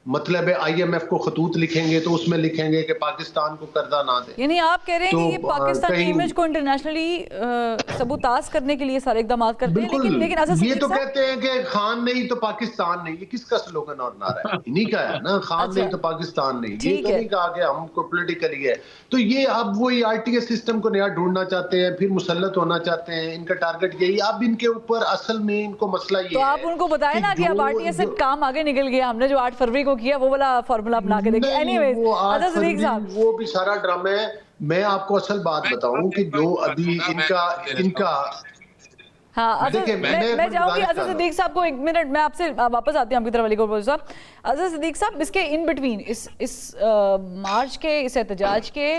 मतलब है IMF को खतूत लिखेंगे तो उसमें लिखेंगे कि पाकिस्तान को कर्जा ना दे। यानी आप कह रहे हैं कि ये पाकिस्तान की इमेज को इंटरनेशनली सबूताज करने के लिए सारे इकदाम करते हैं, लेकिन ये तो कहते हैं कि खान नहीं तो पाकिस्तान नहीं। ये किसका स्लोगन और नारा है? इन्हीं का है ना, खान नहीं तो पाकिस्तान नहीं। ये तो नहीं कहा कि हमको पॉलिटिकली है। तो ये अब वही RTS सिस्टम को नया ढूंढना चाहते हैं, फिर मुसल्लत होना चाहते हैं। इनका टारगेट यही। अब इनके ऊपर असल में इनको मसला ये है, तो आप उनको बताएं ना कि अब RTS से काम आगे निकल गया, हमने जो 8 फरवरी को किया वो वाला फॉर्मूला अपना के देखिए। एनीवेज, वो भी सारा ड्रामा है। मैं आपको असल बात बताऊं कि जो अभी इनका हाँ, मैं चाहूंगी अज़र सिद्दीक साहब को 1 मिनट, मैं आपसे वापस आती हूँ आपकी तरफ। अली गौहर साहब, अज़र सिद्दीक साहब, इसके इन बिटवीन इस मार्च के, इस एहतजाज के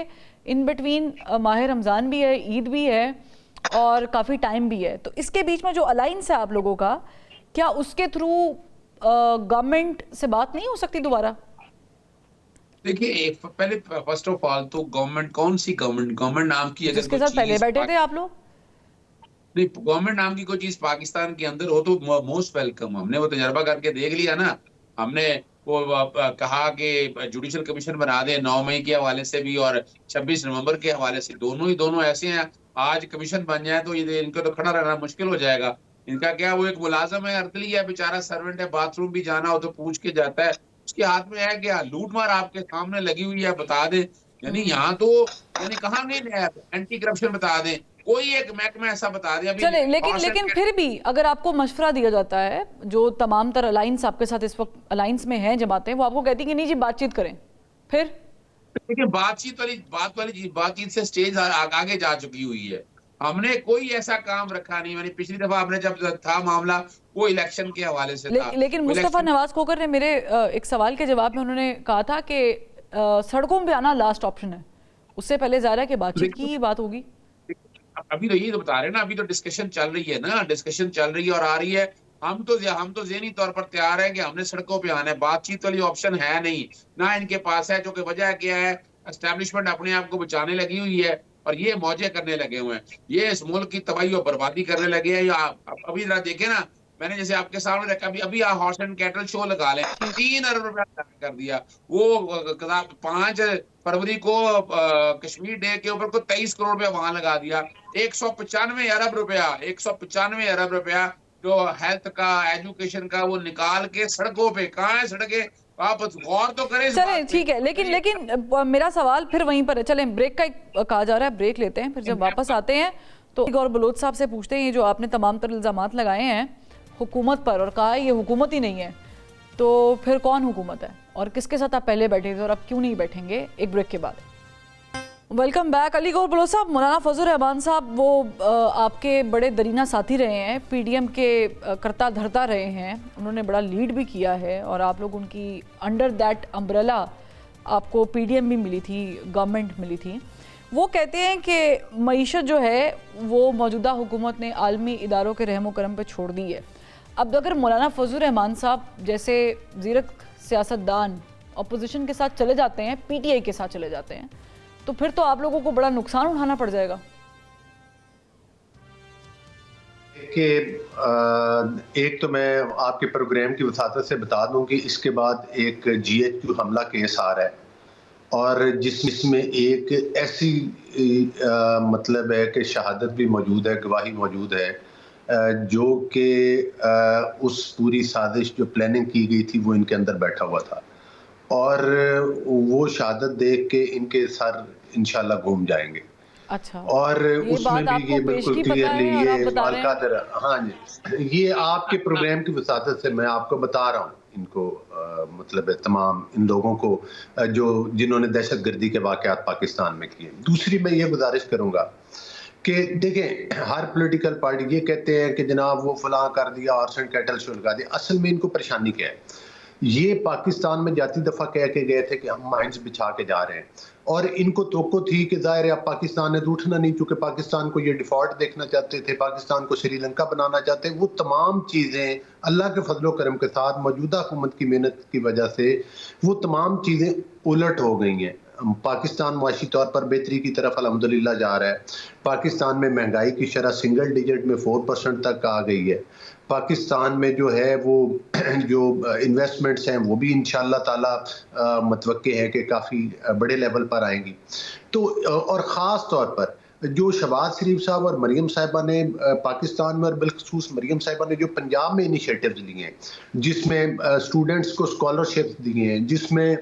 इन बिटवीन माह रमज़ान भी है, ईद भी है और काफ़ी टाइम भी है, तो इसके बीच में जो अलायंस है आप लोगों का, क्या उसके थ्रू गवर्नमेंट से बात नहीं हो सकती दोबारा? देखिए, पहले फर्स्ट ऑफ ऑल तो गवर्नमेंट, कौन सी गवर्नमेंट नाम की, अगर जिसके साथ पहले बैठे थे आप लोग, नहीं गवर्नमेंट नाम की कोई चीज पाकिस्तान के अंदर हो तो मोस्ट वेलकम। हमने वो तजर्बा करके देख लिया ना। हमने वो कहा कि जुडिशल कमीशन बना दें 9 मई के हवाले से भी और 26 नवंबर के हवाले से, दोनों ऐसे हैं। आज कमीशन बन जाए तो ये इनको तो खड़ा रहना मुश्किल हो जाएगा। इनका क्या, वो एक मुलाजम है, अर्दली है, बेचारा सर्वेंट है, बाथरूम भी जाना हो तो पूछ के जाता है, उसके हाथ में है क्या, लूट मार आपके सामने लगी हुई है, बता दें। यानी यहाँ तो यानी कहाँ नहीं नैब, एंटी करप्शन बता दें, कोई एक महकमा ऐसा बता दें। अभी चले, लेकिन फिर भी अगर आपको मशवरा दिया जाता है, जो तमाम तर अलायंस आपके साथ इस वक्त अलायंस में हैं जमातें, वो आपको कहती है कि नहीं जी बातचीत करें, फिर देखिए बातचीत से स्टेज आगे जा चुकी हुई है। हमने कोई ऐसा काम रखा नहीं, यानी पिछली दफा हमने जब था मामला वो इलेक्शन के हवाले से था। लेकिन मुस्तफा नवाज खोकर ने मेरे एक सवाल के जवाब में उन्होंने कहा था कि सड़कों पे आना लास्ट ऑप्शन है, उससे पहले ज़ाहिर है कि बातचीत की बात होगी। अभी तो यही तो बता रहे हैं ना, अभी तो डिस्कशन चल रही है ना, डिस्कशन चल रही है और आ रही है। हम तो ज़हनी तौर पर तैयार है कि हमने सड़कों पे आना है, बातचीत वाली ऑप्शन है नहीं ना इनके पास है। जो कि वजह क्या है, एस्टेब्लिशमेंट अपने आप को बचाने लगी हुई है और ये मौजे करने लगे हुए हैं, ये इस मुल्क की तबाही और बर्बादी करने लगे हैं। अभी जरा देखे ना, मैंने जैसे आपके सामने रखा, अभी हॉर्स एंड कैटल शो लगा लें, 3 अरब रुपया कर दिया। वो 5 फरवरी को कश्मीर डे के ऊपर को 23 करोड़ रुपया वहां लगा दिया। 195 अरब रुपया जो हेल्थ का, एजुकेशन का, वो निकाल के सड़कों पे, कहाँ है सड़कें, आप गौर तो करें। चलें ठीक है, लेकिन मेरा सवाल फिर वहीं पर है। चलें, ब्रेक का कहा जा रहा है, ब्रेक लेते हैं, फिर जब वापस आते हैं तो गौर बलोच साहब से पूछते हैं, ये जो आपने तमाम तर इल्ज़ामात लगाए हैं हुकूमत पर और कहा ये हुकूमत ही नहीं है, तो फिर कौन हुकूमत है और किसके साथ आप पहले बैठे थे और अब क्यों नहीं बैठेंगे? एक ब्रेक के बाद। Welcome back. अली गौर बलोच साहब, मौलाना फजल रहमान साहब वो आपके बड़े दरीना साथी रहे हैं, पीडीएम के करता धरता रहे हैं, उन्होंने बड़ा लीड भी किया है और आप लोग उनकी अंडर दैट अम्ब्रेला आपको पीडीएम भी मिली थी, गवर्नमेंट मिली थी। वो कहते हैं कि मईशत जो है वो मौजूदा हुकूमत ने आलमी इदारों के रहमो करम पे छोड़ दी है। अब अगर मौलाना फजल रहमान साहब जैसे ज़ीरक सियासतदान अपोजिशन के साथ चले जाते हैं, पीटीआई के साथ चले जाते हैं, तो फिर तो आप लोगों को बड़ा नुकसान उठाना पड़ जाएगा। कि एक तो मैं आपके प्रोग्राम की वसातत से बता दूं कि इसके बाद एक GHQ हमला केस आ रहा है और जिसमें एक ऐसी मतलब है कि शहादत भी मौजूद है, गवाही मौजूद है, जो कि उस पूरी साजिश जो प्लानिंग की गई थी वो इनके अंदर बैठा हुआ था और वो शहादत देख के इनके सर इंशाल्लाह घूम जाएंगे। अच्छा, और उसमें भी ये बिल्कुल क्लियरली ये वालकादर, हाँ जी, ये आपके प्रोग्राम की वसातत से मैं आपको बता रहा हूँ इनको, मतलब तमाम इन लोगों को जो जिन्होंने दहशतगर्दी के वाक़यात पाकिस्तान में किए। दूसरी मैं ये गुजारिश करूँगा कि देखें, हर पॉलिटिकल पार्टी ये कहते हैं कि जनाब वो फलां कर दिया, हॉर्स एंड कैटल शो लगा दिया। असल में इनको परेशानी क्या है, ये पाकिस्तान में जाती दफ़ा कह के गए थे कि हम माइंस बिछा के जा रहे हैं और इनको तोको थी कि ज़ाहिर है अब पाकिस्तान ने तो उठना नहीं, चूँकि पाकिस्तान को ये डिफ़ॉल्ट देखना चाहते थे, पाकिस्तान को श्रीलंका बनाना चाहते। वो तमाम चीज़ें अल्लाह के फजलो करम के साथ मौजूदा हुकूमत की मेहनत की वजह से वो तमाम चीज़ें उलट हो गई हैं। पाकिस्तान माशी तौर पर बेहतरी की तरफ अल्हम्दुलिल्लाह जा रहा है। पाकिस्तान में महंगाई की शरह सिंगल डिजिट में 4% तक आ गई है। पाकिस्तान में जो है वो जो इन्वेस्टमेंट्स हैं वो भी इंशाअल्लाह ताला मतवक्के है कि काफ़ी बड़े लेवल पर आएंगी। तो और ख़ास तौर पर जो शहबाज शरीफ साहब और मरियम साहिबा ने पाकिस्तान में और बिलखसूस मरियम साहिबा ने जो पंजाब में इनिशिएटिव्स लिए हैं, जिसमें स्टूडेंट्स को स्कॉलरशिप्स दिए हैं, जिसमें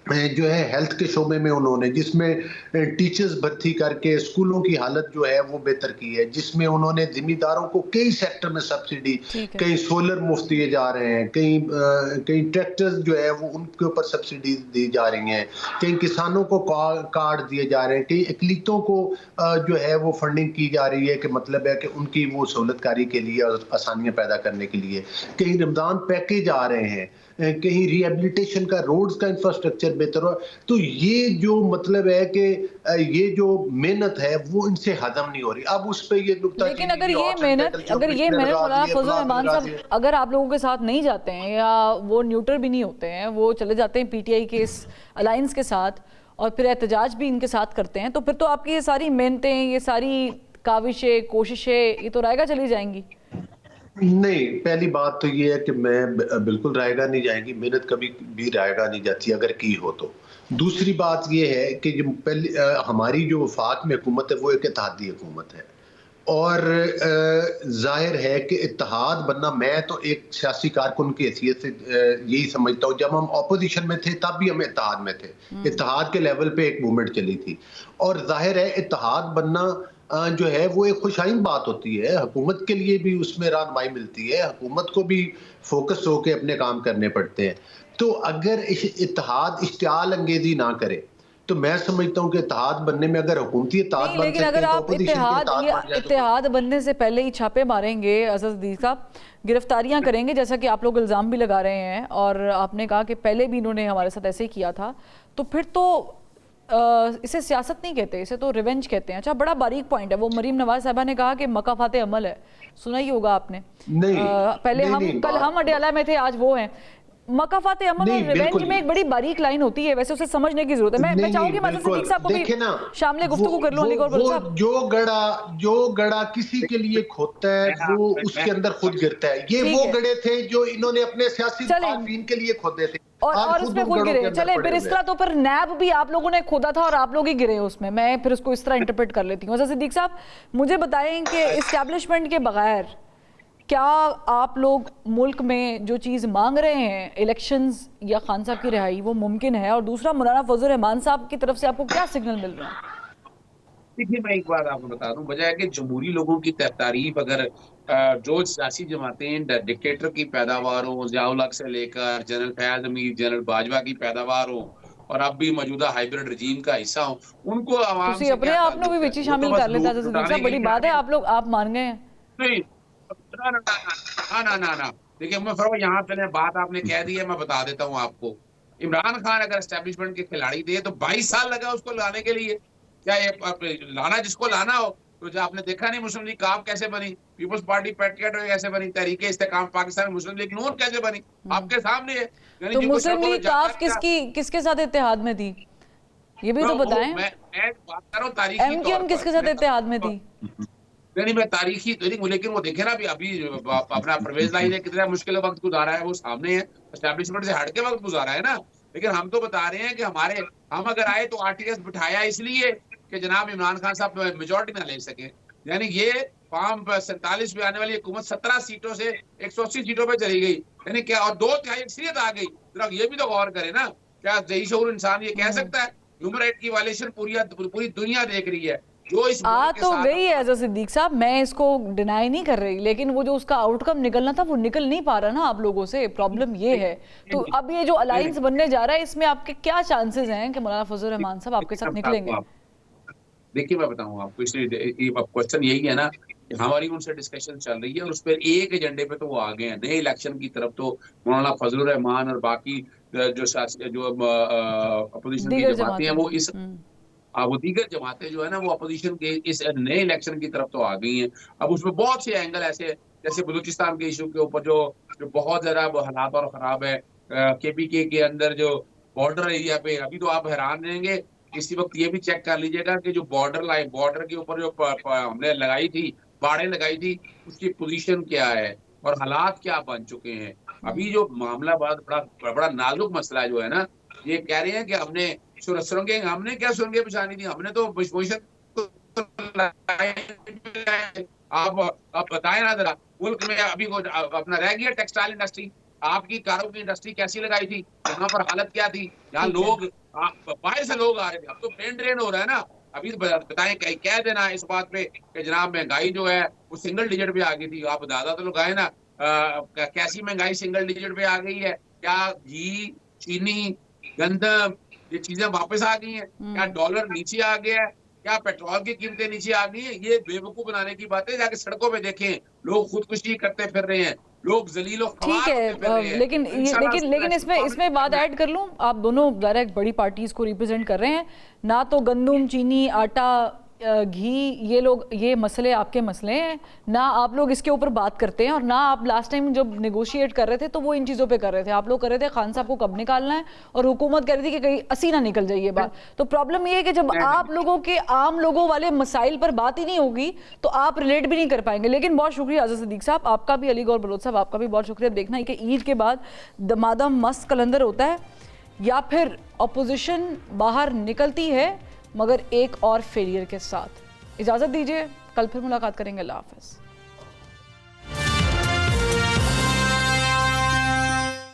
जो है हेल्थ के शोबे में उन्होंने, जिसमें टीचर्स भर्ती करके स्कूलों की हालत जो है वो बेहतर की है, जिसमें उन्होंने जिम्मेदारों को कई सेक्टर में सब्सिडी, कहीं सोलर मुफ्त दिए जा रहे हैं, कहीं ट्रैक्टर्स जो है वो उनके ऊपर सब्सिडी दी जा रही हैं, कहीं किसानों को कार्ड दिए जा रहे हैं, कहीं अकलीतों को जो है वो फंडिंग की जा रही है कि मतलब है कि उनकी वो सहूलतकारी के लिए और आसानियाँ पैदा करने के लिए, कहीं रमज़ान पैकेज आ रहे हैं, कहीं रिहेबिलिटेशन का, रोड्स का इंफ्रास्ट्रक्चर बेहतर हो। तो ये जो मतलब है कि ये जो मेहनत है वो इनसे हजम नहीं हो रही। अब उस पे ये नुकता, लेकिन अगर ये मेहनत मौलाना फजल रहमान साहब अगर आप लोगों के साथ नहीं जाते हैं या वो न्यूट्रल भी नहीं होते हैं, वो चले जाते हैं पीटीआई के इस अलायंस के साथ और फिर एहतजाज भी इनके साथ करते हैं, तो फिर तो आपकी ये सारी मेहनतें, ये सारी काविशें, कोशिशें, ये तो रायगा चली जाएंगी। नहीं, पहली बात तो ये है कि मैं बिल्कुल रायगा नहीं जाएगी, मेहनत कभी भी रायगा नहीं जाती अगर की हो तो। दूसरी बात ये है कि जो पहली हमारी जो वफाक में हुकूमत है वो एक इत्तेहादी हुकूमत है, और जाहिर है कि इत्तेहाद बनना, मैं तो एक सियासी कारकुन की हैसियत से यही समझता हूँ, जब हम अपोजिशन में थे तब भी हम इत्तेहाद में थे, इत्तेहाद के लेवल पे एक मूवमेंट चली थी, और जाहिर है इत्तेहाद बनना जो है वो एक खुशाइन बात होती है, हुकूमत के लिए भी उसमें रहनुमाई मिलती है, हुकूमत को भी फोकस होकर अपने काम करने पड़ते हैं। तो अगर इत्तेहाद इश्तियाल अंगेजी ना करे तो मैं समझता हूं कि इत्तेहाद बनने में अगर हुकूमती इत्तेहाद बन लेकिन सकते अगर हैं तो आप opposition के इत्तेहाद इत्तेहाद या बन जाए तो इत्तेहाद बनने से पहले ही छापे मारेंगे अज़द सदीक साहब, गिरफ्तारियां करेंगे, जैसा कि आप लोग इल्ज़ाम भी लगा रहे हैं, और आपने कहा कि पहले भी इन्होंने हमारे साथ ऐसे ही किया था, तो फिर तो इसे सियासत नहीं कहते, इसे तो रिवेंज कहते हैं। अच्छा, बड़ा बारीक पॉइंट है वो। मरीम नवाज साहबा ने कहा कि मकाफाते अमल है, सुना ही होगा आपने। पहले कल हम अडयाला में थे, आज वो हैं। मकाफाते अमल और रिवेंज में एक बड़ी बारीक लाइन होती है, वैसे उसे समझने की जरूरत है। मैं चाहूंगी माज़ा सिद्दीक साहब को भी शामिल गुफ्तगू कर लूं। जो गड़ा किसी के लिए खोता है वो उसके अंदर खुद गिरता है। ये वो गड़े थे जो इन्होंने अपने सियासी मुखालिफिन के लिए खोदे थे और उसमें खुद गिरे। चले फिर इस तरह तो फिर नैब भी आप लोगों ने खोदा था और आप लोग ही गिरे उसमें। मैं फिर उसको इस तरह इंटरप्रेट कर लेती हूँ। माज़ा सिद्दीक साहब, मुझे बताएं कि इस्टेब्लिशमेंट के बगैर क्या आप लोग मुल्क में जो चीज़ मांग रहे हैं, इलेक्शंस या खान साहब की रिहाई, वो मुमकिन है? और दूसरा, मौलाना फजल रहमान साहब की तरफ से आपको क्या सिग्नल मिल रहा है? देखिए, मैं एक बात आपको बता दूं, बजाय कि जमहूरी लोगों की तारीफ अगर जो सियासी जमातें डिक्टेटर की पैदावार हो, ज़िया-उल हक से लेकर जनरल फयाज अमीर, जनरल बाजवा की पैदावार हो, और अब भी मौजूदा हाइब्रिड रजीम का हिस्सा हो, उनको आवाम से अपने आप में भी विची शामिल कर लेता है। बड़ी बात है, आप मान गए हैं। नहीं, ना। देखिए, मैं फरवा यहाँ पे बात आपने कह दी है, मैं बता देता हूँ आपको। इमरान खान अगर एस्टेब्लिशमेंट के खिलाड़ी थे तो 22 साल लगा उसको लाने के लिए। क्या ये लाना जिसको लाना हो, तो जो आपने देखा नहीं मुस्लिम लीग काफ कैसे बनी, पीपल्स पार्टी पैट्रियट कैसे बनी, तहरीके इस्तेकाम पाकिस्तान में मुस्लिम लीग नून कैसे बनी, आपके सामने है। तो मुस्लिम लीग काफ किसके साथ इत्तेहाद में थी, ये भी तो बताएं। मैं बात कर रहा हूँ तारीखी एमकेएम किसके साथ इत्तेहाद में थी? नहीं, मैं तारीखी तो नहीं, लेकिन वो देखे ना अभी अपना परवेज लाई ने कितना मुश्किल वक्त गुजारा है, वो सामने है। एस्टेब्लिशमेंट से हटके वक्त गुजारा है ना। लेकिन हम तो बता रहे हैं कि हम अगर आए तो आरटीएस बिठाया इसलिए कि जनाब इमरान खान साहब मेजोरिटी ना ले सके। यानी ये फॉर्म 47 में आने वाली हुकूमत 17 सीटों से 180 सीटों पे चली गई, यानी क्या, और 2/3 अक्सरियत आ गई। जरा ये भी तो गौर करे ना, क्या जही शऊर इंसान ये कह सकता है? ह्यूमन राइट की वायलेशन पूरी दुनिया देख रही है। जो इस तो गई है अज़द सिद्दीक साहब, मैं इसको डिनाई नहीं कर रही, लेकिन वो जो उसका आउटकम निकलना था वो निकल नहीं पा रहा ना आप लोगों से। प्रॉब्लम ये है। तो अब ये जो अलायंस बनने जा रहा है, इसमें आपके क्या चांसेस हैं कि मौलाना फजल रहमान साहब आपके साथ निकलेंगे? देखिए, मैं बताऊं आपको, इसलिए क्वेश्चन यही है ना, हमारी उनसे डिस्कशन चल रही है और उस पर एक एजेंडे पे तो वो आ गए हैं। नए इलेक्शन की तरफ तो मौलाना फजल रहमान और बाकी जो अपोजिशन की जमातें हैं वो दीगर जमातें जो है ना, वो अपोजिशन के इस नए इलेक्शन की तरफ तो आ गई हैं। अब उसमें बहुत से एंगल ऐसे, जैसे बलूचिस्तान के इशू के ऊपर जो बहुत ज्यादा हालात और खराब है, केपीके के अंदर जो बॉर्डर एरिया पे, अभी तो आप हैरान रहेंगे। इसी वक्त ये भी चेक कर लीजिएगा कि जो बॉर्डर के ऊपर जो हमने लगाई थी, बाड़े लगाई थी, उसकी पोजीशन क्या है और हालात क्या बन चुके हैं। अभी जो मामला बड़ा नाजुक मसला जो है ना, ये कह रहे हैं कि हमने सुरंगें, हमने क्या सुरंगें बिछानी थी, हमने तो आप बताएं ना जरा, मुल्क में अभी अपना रह गया टेक्सटाइल इंडस्ट्री, आपकी कारों की इंडस्ट्री कैसी लगाई थी, यहाँ पर हालत क्या थी, यहाँ लोग बाहर से लोग आ रहे थे, अब तो प्लेन ट्रेन हो रहा है ना। अभी बताएं, कह देना इस बात पे कि जनाब महंगाई जो है वो सिंगल डिजिट पे आ गई थी। आप दादा तो लगाए ना, कैसी महंगाई सिंगल डिजिट पे आ गई है? क्या घी, चीनी, गंदम, ये चीजें वापस आ गई हैं? क्या डॉलर नीचे आ गया है? क्या पेट्रोल की कीमतें नीचे आ गई हैं? ये बेवकूफ बनाने की बातें, जाके सड़कों पे देखें, लोग खुदकुशी करते फिर रहे हैं, लोग जलीलो ठीक है। लेकिन इसमें बात ऐड कर लूं, आप दोनों डायरेक्ट बड़ी पार्टीज को रिप्रेजेंट कर रहे हैं ना, तो गंदम, चीनी, आटा घी, ये मसले आपके मसले हैं ना, आप लोग इसके ऊपर बात करते हैं, और ना आप लास्ट टाइम जब नेगोशिएट कर रहे थे तो वो इन चीज़ों पे कर रहे थे। आप लोग कर रहे थे खान साहब को कब निकालना है, और हुकूमत कह रही थी कि कहीं असी ना निकल जाइए बात। तो प्रॉब्लम ये है कि जब आप लोगों के आम लोगों वाले मसाइल पर बात ही नहीं होगी तो आप रिलेट भी नहीं कर पाएंगे। लेकिन बहुत शुक्रिया आज़ाद सिद्दीकी साहब, आपका भी, अली गौर बलोच साहब आपका भी बहुत शुक्रिया। देखना है कि ईद के बाद दमादम मस्त कलंदर होता है या फिर अपोजिशन बाहर निकलती है मगर एक और फेलियर के साथ। इजाज़त दीजिए, कल फिर मुलाकात करेंगे। अल्लाह हाफ़िज़।